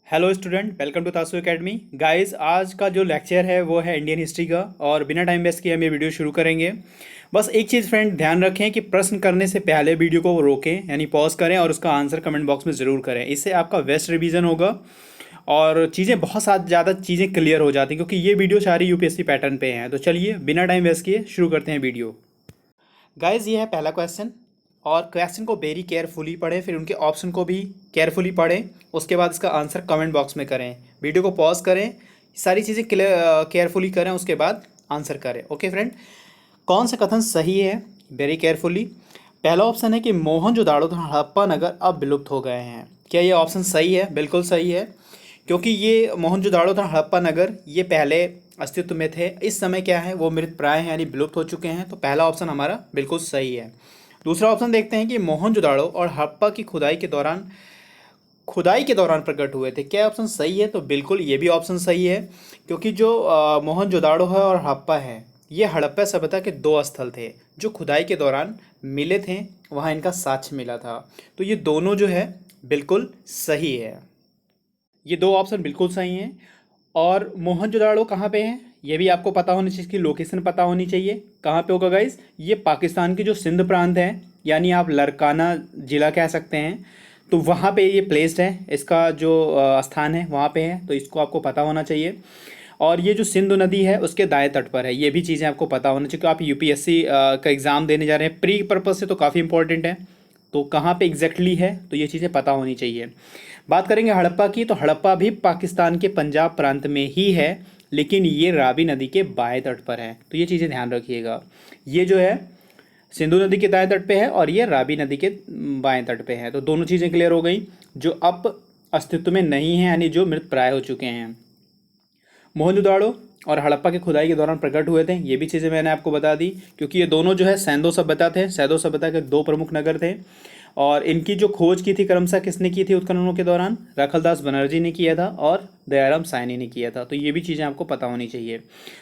Hello student, welcome to तासु academy. Guys, आज का जो लेक्चर है वो है इंडियन हिस्ट्री का, और बिना टाइम वेस्ट किए हम ये वीडियो शुरू करेंगे। बस एक चीज़ फ्रेंड ध्यान रखें कि प्रश्न करने से पहले वीडियो को रोकें, यानी पॉज करें और उसका आंसर कमेंट बॉक्स में ज़रूर करें। इससे आपका बेस्ट रिवीजन होगा और चीज़ें बहुत साथ ज़्यादा चीज़ें क्लियर हो जाती हैं, क्योंकि ये वीडियो सारी यूपीएससी पैटर्न पे हैं। तो चलिए बिना टाइम वेस्ट किए शुरू करते हैं वीडियो। गाइज, ये है पहला क्वेश्चन, और क्वेश्चन को वेरी केयरफुली पढ़ें, फिर उनके ऑप्शन को भी केयरफुली पढ़ें। उसके बाद इसका आंसर कमेंट बॉक्स में करें। वीडियो को पॉज करें, सारी चीज़ें केयरफुली करें, उसके बाद आंसर करें। ओके फ्रेंड, कौन सा कथन सही है? Very carefully. पहला ऑप्शन है कि मोहनजोदाड़ो तथा हड़प्पा नगर अब विलुप्त हो गए हैं। क्या ये ऑप्शन सही है? बिल्कुल सही है, क्योंकि ये मोहनजोदाड़ो तथा हड़प्पा नगर ये पहले अस्तित्व में थे। इस समय क्या है, वो मृत प्राय हैं, यानी विलुप्त हो चुके हैं। तो पहला ऑप्शन हमारा बिल्कुल सही है। दूसरा ऑप्शन देखते हैं कि मोहनजोदाड़ो और हड़प्पा की खुदाई के दौरान प्रकट हुए थे। क्या ऑप्शन सही है? तो बिल्कुल ये भी ऑप्शन सही है, क्योंकि जो मोहनजोदाड़ो है और हड़प्पा है, ये हड़प्पा सभ्यता के दो स्थल थे जो खुदाई के दौरान मिले थे। वहाँ इनका साक्ष्य मिला था। तो ये दोनों जो है बिल्कुल सही है। ये दो ऑप्शन बिल्कुल सही हैं। और मोहनजोदाड़ो कहाँ पे है, ये भी आपको पता होनी चाहिए, इसकी लोकेशन पता होनी चाहिए। कहाँ पे होगा गाइस? ये पाकिस्तान की जो सिंध प्रांत है, यानी आप लरकाना ज़िला कह सकते हैं, तो वहाँ पे ये प्लेस्ड है। इसका जो स्थान है वहाँ पे है, तो इसको आपको पता होना चाहिए। और ये जो सिंधु नदी है उसके दाएं तट पर है। ये भी चीज़ें आपको पता होना चाहिए, क्योंकि आप यूपीएससी का एग्ज़ाम देने जा रहे हैं। प्री पर्पज़ से तो काफ़ी इंपॉर्टेंट है। तो कहाँ पे एग्जैक्टली है, तो ये चीज़ें पता होनी चाहिए। बात करेंगे हड़प्पा की, तो हड़प्पा भी पाकिस्तान के पंजाब प्रांत में ही है, लेकिन ये रावी नदी के बाएं तट पर है। तो ये चीज़ें ध्यान रखिएगा। ये जो है सिंधु नदी के दाएं तट पे है, और ये रावी नदी के बाएं तट पे है। तो दोनों चीज़ें क्लियर हो गई। जो अब अस्तित्व में नहीं है, यानी जो मृत प्राय हो चुके हैं। मोहनजोदाड़ो और हड़प्पा की खुदाई के दौरान प्रकट हुए थे, ये भी चीज़ें मैंने आपको बता दी, क्योंकि ये दोनों जो है सैंधो सभ्यता थे। सैंधो सभ्यता के दो प्रमुख नगर थे, और इनकी जो खोज की थी क्रमशः किसने की थी उत्खननों के दौरान? रखलदास बनर्जी ने किया था और दयाराम साहनी ने किया था। तो ये भी चीज़ें आपको पता होनी चाहिए।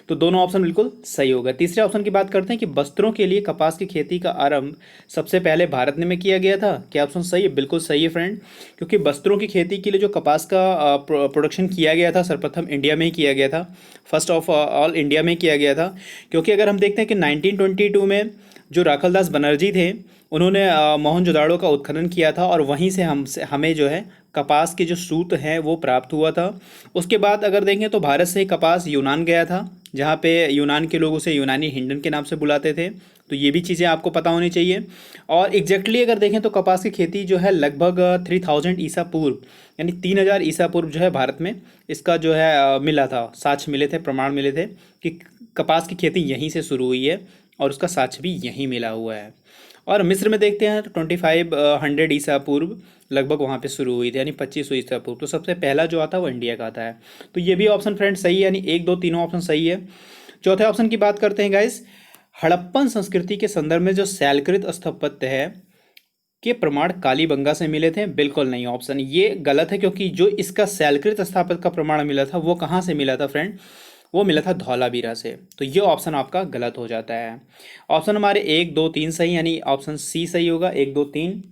तो दोनों ऑप्शन बिल्कुल सही होगा। तीसरे ऑप्शन की बात करते हैं कि वस्त्रों के लिए कपास की खेती का आरंभ सबसे पहले भारत में किया गया था। क्या ऑप्शन सही है? बिल्कुल सही है फ्रेंड, क्योंकि वस्त्रों की खेती के लिए जो कपास का प्रोडक्शन किया गया था, सर्वप्रथम इंडिया में ही किया गया था। फर्स्ट ऑफ ऑल इंडिया में किया गया था। क्योंकि अगर हम देखते हैं कि 1922 में जो राखलदास बनर्जी थे, उन्होंने मोहनजोदाड़ो का उत्खनन किया था, और वहीं से हमें जो है कपास के जो सूत हैं वो प्राप्त हुआ था। उसके बाद अगर देखें तो भारत से कपास यूनान गया था, जहाँ पे यूनान के लोग उसे यूनानी हिंडन के नाम से बुलाते थे। तो ये भी चीज़ें आपको पता होनी चाहिए। और एग्जैक्टली अगर देखें तो कपास की खेती जो है लगभग 3000 ईसा पूर्व, यानी 3000 ईसा पूर्व जो है भारत में इसका जो है मिला था। साक्ष्य मिले थे, प्रमाण मिले थे कि कपास की खेती यहीं से शुरू हुई है, और उसका साक्ष्य भी यहीं मिला हुआ है। और मिस्र में देखते हैं तो 2500 ईसा पूर्व लगभग वहाँ पे शुरू हुई थी, यानी 2500 ईसा पूर्व। तो सबसे पहला जो आता है वो इंडिया का आता है। तो ये भी ऑप्शन फ्रेंड सही है, यानी एक दो तीनों ऑप्शन सही है। चौथे ऑप्शन की बात करते हैं गाइस। हड़प्पन संस्कृति के संदर्भ में जो शैलकृत स्थापत्य है के प्रमाण कालीबंगा से मिले थे। बिल्कुल नहीं, ऑप्शन ये गलत है, क्योंकि जो इसका शैलकृत स्थापत्य का प्रमाण मिला था वो कहाँ से मिला था फ्रेंड? वो मिला था धौलावीरा से। तो ये ऑप्शन आपका गलत हो जाता है। ऑप्शन हमारे एक दो तीन सही, यानी ऑप्शन सी सही होगा। एक दो तीन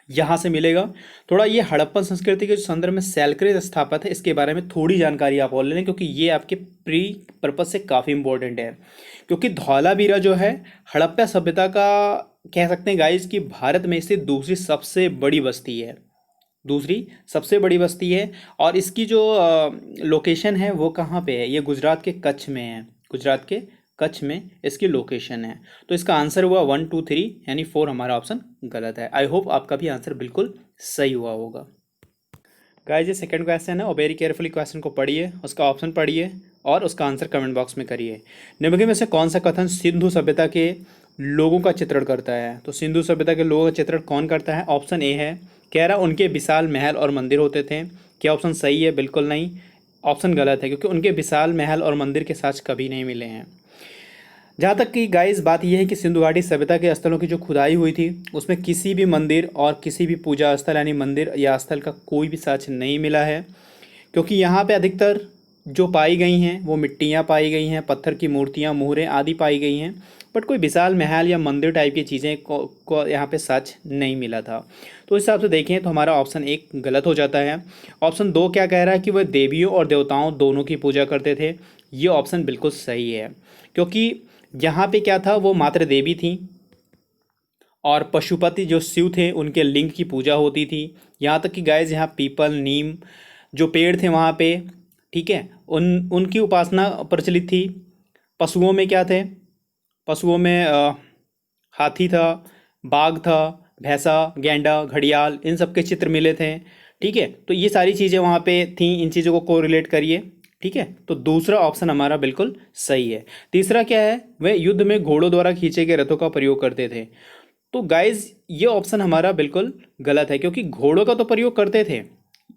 यहाँ से मिलेगा। थोड़ा ये हड़प्पन संस्कृति के संदर्भ में शैलकृत स्थापत्य है, इसके बारे में थोड़ी जानकारी आप और ले लें, क्योंकि ये आपके प्री पर्पज से काफ़ी इंपॉर्टेंट है। क्योंकि धौलावीरा जो है हड़प्पा सभ्यता का, कह सकते हैं गाइस, कि भारत में स्थित दूसरी सबसे बड़ी बस्ती है। दूसरी सबसे बड़ी बस्ती है। और इसकी जो लोकेशन है वो कहाँ पे है? ये गुजरात के कच्छ में है। गुजरात के कच्छ में इसकी लोकेशन है। तो इसका आंसर हुआ 1 2 3, यानी 4 हमारा ऑप्शन गलत है। आई होप आपका भी आंसर बिल्कुल सही हुआ होगा। गाइस, ये सेकंड क्वेश्चन है, और वेरी केयरफुली क्वेश्चन को पढ़िए, उसका ऑप्शन पढ़िए, और उसका आंसर कमेंट बॉक्स में करिए। निम्न में से कौन सा कथन सिंधु सभ्यता के लोगों का चित्रण करता है? तो सिंधु सभ्यता के लोगों का चित्रण कौन करता है? ऑप्शन ए है, कह रहा उनके विशाल महल और मंदिर होते थे। क्या ऑप्शन सही है? बिल्कुल नहीं, ऑप्शन गलत है, क्योंकि उनके विशाल महल और मंदिर के साक्ष्य कभी नहीं मिले हैं। जहाँ तक कि गाइस बात यह है कि सिंधु घाटी सभ्यता के स्थलों की जो खुदाई हुई थी, उसमें किसी भी मंदिर और किसी भी पूजा स्थल, यानी मंदिर या स्थल का कोई भी साक्ष्य नहीं मिला है, क्योंकि यहाँ पे अधिकतर जो पाई गई हैं वो मिट्टियाँ पाई गई हैं, पत्थर की मूर्तियाँ, मुहरें आदि पाई गई हैं, बट कोई विशाल महल या मंदिर टाइप की चीज़ें को यहाँ पे सच नहीं मिला था। तो इस हिसाब से देखें तो हमारा ऑप्शन एक गलत हो जाता है। ऑप्शन दो क्या कह रहा है कि वह देवियों और देवताओं दोनों की पूजा करते थे, ये ऑप्शन बिल्कुल सही है, क्योंकि यहाँ पे क्या था, वो मात्र देवी थी और पशुपति जो शिव थे उनके लिंग की पूजा होती थी। यहाँ तक कि गाइस यहाँ पीपल, नीम जो पेड़ थे वहाँ पे, ठीक है, उनकी उपासना प्रचलित थी। पशुओं में क्या थे, पशुओं में हाथी था, बाघ था, भैंसा, गैंडा, घड़ियाल, इन सब के चित्र मिले थे। ठीक है, तो ये सारी चीज़ें वहाँ पे थी, इन चीज़ों को कोरिलेट करिए। ठीक है, तो दूसरा ऑप्शन हमारा बिल्कुल सही है। तीसरा क्या है, वे युद्ध में घोड़ों द्वारा खींचे गए रथों का प्रयोग करते थे। तो गाइज ये ऑप्शन हमारा बिल्कुल गलत है, क्योंकि घोड़ों का तो प्रयोग करते थे,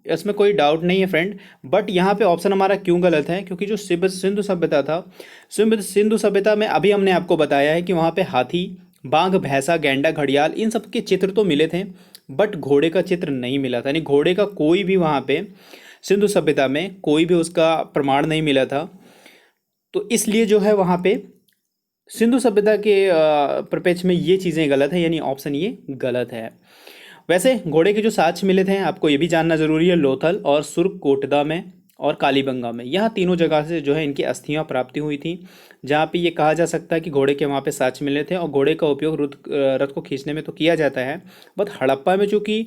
इसमें कोई डाउट नहीं है फ्रेंड। बट यहाँ पे ऑप्शन हमारा क्यों गलत है, क्योंकि जो सिंधु सभ्यता था, सिंधु सभ्यता में अभी हमने आपको बताया है कि वहाँ पे हाथी, बाघ, भैंसा, गैंडा, घड़ियाल, इन सब के चित्र तो मिले थे, बट घोड़े का चित्र नहीं मिला था। यानी घोड़े का कोई भी वहाँ पे सिंधु सभ्यता में कोई भी उसका प्रमाण नहीं मिला था। तो इसलिए जो है वहाँ पे सिंधु सभ्यता के परिप्रेक्ष्य में ये चीज़ें गलत है, यानी ऑप्शन ये गलत है। वैसे घोड़े के जो साक्ष्य मिले थे आपको ये भी जानना जरूरी है, लोथल और सुरकोटदा में और कालीबंगा में, यहाँ तीनों जगह से जो है इनकी अस्थियां प्राप्ति हुई थी, जहाँ पे ये कहा जा सकता है कि घोड़े के वहाँ पे साक्ष्य मिले थे। और घोड़े का उपयोग रथ को खींचने में तो किया जाता है, बट हड़प्पा में चूँकि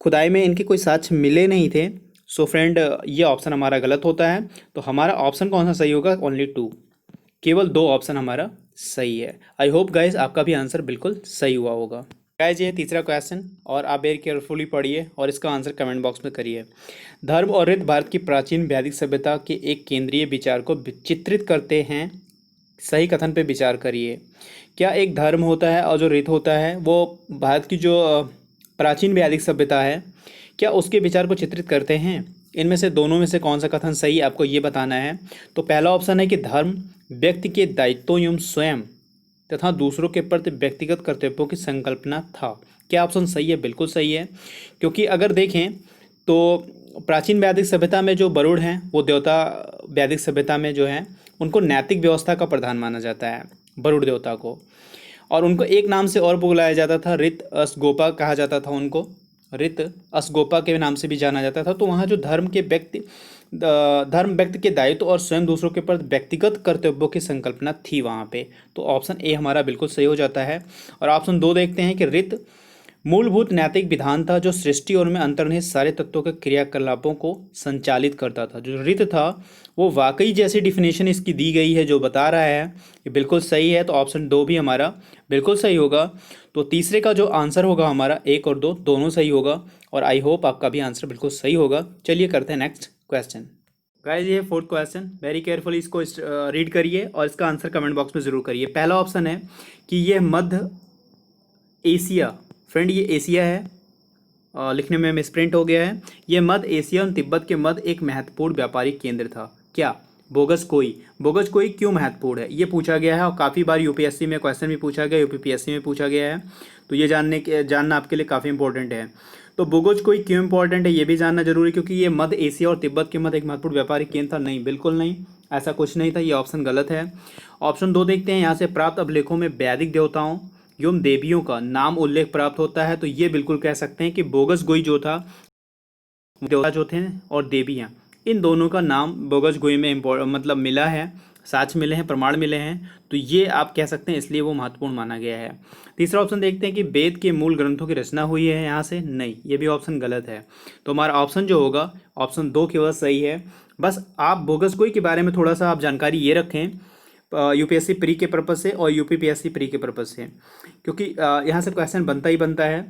खुदाई में इनके कोई साक्ष्य मिले नहीं थे, सो फ्रेंड ये ऑप्शन हमारा गलत होता है। तो हमारा ऑप्शन कौन सा सही होगा, ओनली टू, केवल दो ऑप्शन हमारा सही है। आई होप गाइज आपका भी आंसर बिल्कुल सही हुआ होगा। गाइज ये तीसरा क्वेश्चन, और आप वेरी केयरफुली पढ़िए और इसका आंसर कमेंट बॉक्स में करिए। धर्म और रित भारत की प्राचीन वैदिक सभ्यता के एक केंद्रीय विचार को चित्रित करते हैं, सही कथन पे विचार करिए। क्या एक धर्म होता है और जो रित होता है वो भारत की जो प्राचीन वैदिक सभ्यता है, क्या उसके विचार को चित्रित करते हैं? इनमें से दोनों में से कौन सा कथन सही आपको ये बताना है। तो पहला ऑप्शन है कि धर्म व्यक्ति के दायित्वों एवं स्वयं तथा दूसरों के प्रति व्यक्तिगत कर्तव्यों की संकल्पना था। क्या ऑप्शन सही है? बिल्कुल सही है, क्योंकि अगर देखें तो प्राचीन वैदिक सभ्यता में जो वरुण हैं वो देवता वैदिक सभ्यता में जो है उनको नैतिक व्यवस्था का प्रधान माना जाता है, वरुण देवता को। और उनको एक नाम से और बुलाया जाता था, रित असगोपा कहा जाता था उनको, रित असगोपा के नाम से भी जाना जाता था। तो वहाँ जो धर्म व्यक्ति के दायित्व और स्वयं दूसरों के प्रति व्यक्तिगत कर्तव्यों की संकल्पना थी वहाँ पे। तो ऑप्शन ए हमारा बिल्कुल सही हो जाता है। और ऑप्शन दो देखते हैं कि रित मूलभूत नैतिक विधान था जो सृष्टि और में अंतर्निहित सारे तत्वों के क्रियाकलापों को संचालित करता था। जो रित था वो वाकई जैसी डिफिनेशन इसकी दी गई है जो बता रहा है, ये बिल्कुल सही है। तो ऑप्शन दो भी हमारा बिल्कुल सही होगा। तो तीसरे का जो आंसर होगा हमारा, एक और दो दोनों सही होगा। और आई होप आपका भी आंसर बिल्कुल सही होगा। चलिए करते हैं नेक्स्ट क्वेश्चन। गाइस ये फोर्थ क्वेश्चन, वेरी केयरफुली इसको रीड करिए और इसका आंसर कमेंट बॉक्स में ज़रूर करिए। पहला ऑप्शन है कि यह मध्य एशिया, फ्रेंड ये एशिया है, लिखने में मिसप्रिंट हो गया है। यह मध्य एशिया और तिब्बत के मध्य एक महत्वपूर्ण व्यापारिक केंद्र था। क्या? बोगस कोई क्यों महत्वपूर्ण है ये पूछा गया है, और काफ़ी बार यूपीएससी में क्वेश्चन भी पूछा गया, यूपीपीएससी में पूछा गया है। तो ये जानना आपके लिए काफ़ी इंपॉर्टेंट है। तो बोगस कोई क्यों इंपॉर्टेंट है ये भी जानना जरूरी, क्योंकि ये मध्य एशिया और तिब्बत के मध्य एक महत्वपूर्ण व्यापारिक केंद्र था। नहीं, बिल्कुल नहीं, ऐसा कुछ नहीं था, ये ऑप्शन गलत है। ऑप्शन दो देखते हैं, यहाँ से प्राप्त अभिलेखों में वैदिक देवताओं एवं देवियों का नाम उल्लेख प्राप्त होता है। तो ये बिल्कुल कह सकते हैं कि बोगस गोई जो था, देवता जो थे और देवियाँ, इन दोनों का नाम बोगस गोई में मतलब मिला है, साक्ष्य मिले हैं, प्रमाण मिले हैं। तो ये आप कह सकते हैं, इसलिए वो महत्वपूर्ण माना गया है। तीसरा ऑप्शन देखते हैं कि वेद के मूल ग्रंथों की रचना हुई है यहाँ से, नहीं, ये भी ऑप्शन गलत है। तो हमारा ऑप्शन जो होगा ऑप्शन दो केवल सही है। बस आप बोगस गोई के बारे में थोड़ा सा आप जानकारी ये रखें यूपीएससी प्री के पर्पज़ से और यूपीपीएससी प्री के पर्पज़ से, क्योंकि यहाँ से क्वेश्चन बनता ही बनता है।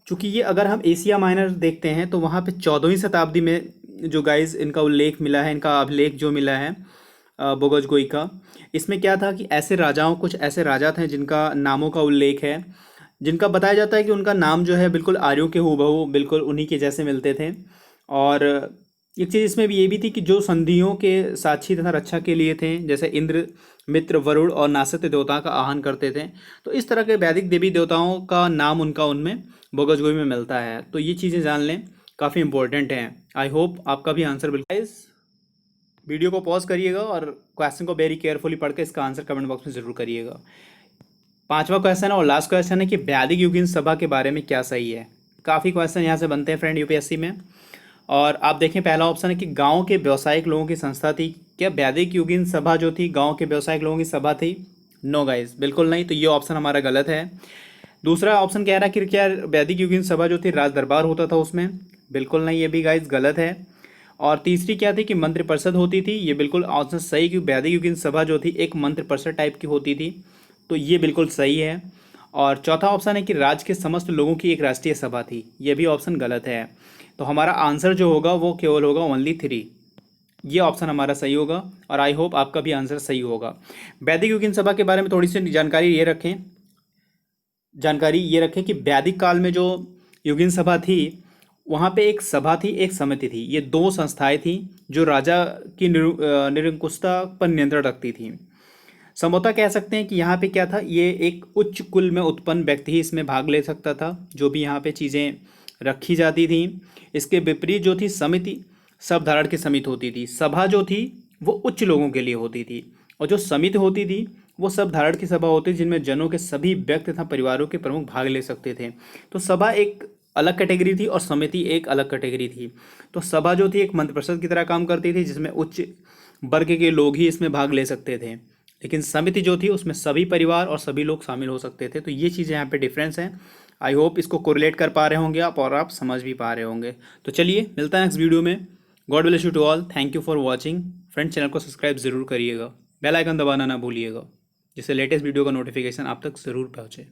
चूँकि ये अगर हम एशिया माइनर देखते हैं तो वहाँ पे 14वीं शताब्दी में जो गाइज इनका उल्लेख मिला है, इनका अभिलेख जो मिला है बोगस गोई का, इसमें क्या था कि कुछ ऐसे राजा थे जिनका नामों का उल्लेख है, जिनका बताया जाता है कि उनका नाम जो है बिल्कुल आर्यों के हूबहू बिल्कुल उन्हीं के जैसे मिलते थे। और एक चीज़ इसमें भी ये भी थी कि जो संधियों के साक्षी तथा रक्षा के लिए थे, जैसे इंद्र, मित्र, वरुण और नासत्य देवता का आह्वान करते थे। तो इस तरह के वैदिक देवी देवताओं का नाम उनका उनमें बोगस गोई में मिलता है। तो ये चीज़ें जान लें, काफ़ी इंपॉर्टेंट हैं। आई होप आपका भी आंसर बिल्कुल। वीडियो को पॉज करिएगा और क्वेश्चन को वेरी केयरफुली पढ़ के इसका आंसर कमेंट बॉक्स में ज़रूर करिएगा। 5वां क्वेश्चन है और लास्ट क्वेश्चन है कि वैदिक युगीन सभा के बारे में क्या सही है। काफ़ी क्वेश्चन यहाँ से बनते हैं फ्रेंड यूपीएससी में। और आप देखें पहला ऑप्शन है कि गांव के व्यावसायिक लोगों की संस्था थी। क्या वैदिक युगीन सभा जो थी गांव के व्यावसायिक लोगों की सभा थी? नो गाइस, बिल्कुल नहीं। तो ये ऑप्शन हमारा गलत है। दूसरा ऑप्शन कह रहा है कि क्या वैदिक युगीन सभा जो थी राज दरबार होता था उसमें? बिल्कुल नहीं, ये भी गाइस गलत है। और तीसरी क्या थी कि मंत्रिपरिषद होती थी। ये बिल्कुल ऑप्शन सही कि वैदिक युगीन सभा जो थी एक मंत्रिपरिषद टाइप की होती थी, तो ये बिल्कुल सही है। और चौथा ऑप्शन है कि राज्य के समस्त लोगों की एक राष्ट्रीय सभा थी। ये भी ऑप्शन गलत है। तो हमारा आंसर जो होगा वो केवल होगा ओनली 3। ये ऑप्शन हमारा सही होगा और आई होप आपका भी आंसर सही होगा। वैदिक युगीन सभा के बारे में थोड़ी सी जानकारी ये रखें कि वैदिक काल में जो युगीन सभा थी वहाँ पे एक सभा थी, एक समिति थी। ये 2 संस्थाएं थी जो राजा की निरंकुशता पर नियंत्रण रखती थी। संभवतः कह सकते हैं कि यहाँ पे क्या था, ये एक उच्च कुल में उत्पन्न व्यक्ति ही इसमें भाग ले सकता था, जो भी यहाँ पे चीज़ें रखी जाती थी। इसके विपरीत जो थी समिति सब धारण की समिति होती थी। सभा जो थी वो उच्च लोगों के लिए होती थी और जो समिति होती थी वो सब धारण की सभा होती थी, जिनमें जनों के सभी व्यक्ति तथा परिवारों के प्रमुख भाग ले सकते थे। तो सभा एक अलग कैटेगरी थी और समिति एक अलग कैटेगरी थी। तो सभा जो थी एक मंत्रिपरिषद की तरह काम करती थी, जिसमें उच्च वर्ग के लोग ही इसमें भाग ले सकते थे। लेकिन समिति जो थी उसमें सभी परिवार और सभी लोग शामिल हो सकते थे। तो ये चीज़ें यहाँ पे डिफरेंस हैं। आई होप इसको कोरिलेट कर पा रहे होंगे आप और आप समझ भी पा रहे होंगे। तो चलिए मिलता है नेक्स्ट वीडियो में। God bless you to all. Thank you for watching. Friend channel को सब्सक्राइब ज़रूर करिएगा, बेल आइकन दबाना ना भूलिएगा, जिससे लेटेस्ट वीडियो का नोटिफिकेशन आप तक ज़रूर पहुँचे।